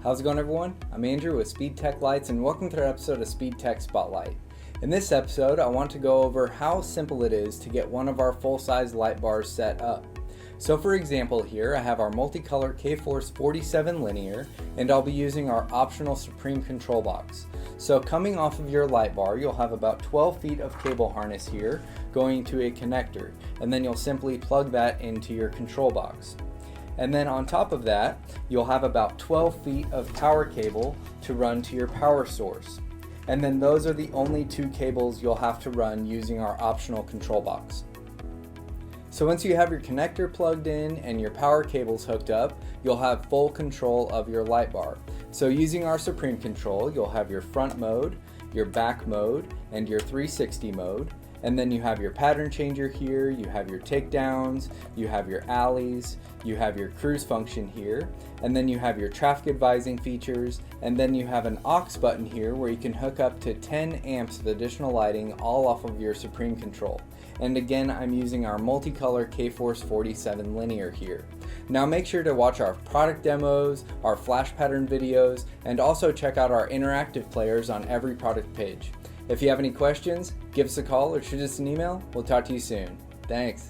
How's it going, everyone? I'm Andrew with SpeedTech Lights, and welcome to another episode of SpeedTech SpotLight. In this episode, I want to go over how simple it is to get one of our full-size light bars set up. So for example here, I have our multicolor K-Force 47 linear, and I'll be using our optional Supreme control box. So coming off of your light bar, you'll have about 12 feet of cable harness here going to a connector, and then you'll simply plug that into your control box. And then on top of that, you'll have about 12 feet of power cable to run to your power source. And then those are the only two cables you'll have to run using our optional control box. So once you have your connector plugged in and your power cables hooked up, you'll have full control of your light bar. So using our Supreme control, you'll have your front mode, your back mode, and your 360 mode. And then you have your pattern changer here, you have your takedowns, you have your alleys, you have your cruise function here, and then you have your traffic advising features, and then you have an aux button here where you can hook up to 10 amps of additional lighting all off of your Supreme control. And again, I'm using our multicolor K-Force 47 linear here. Now make sure to watch our product demos, our flash pattern videos, and also check out our interactive players on every product page. If you have any questions, give us a call or shoot us an email. We'll talk to you soon. Thanks.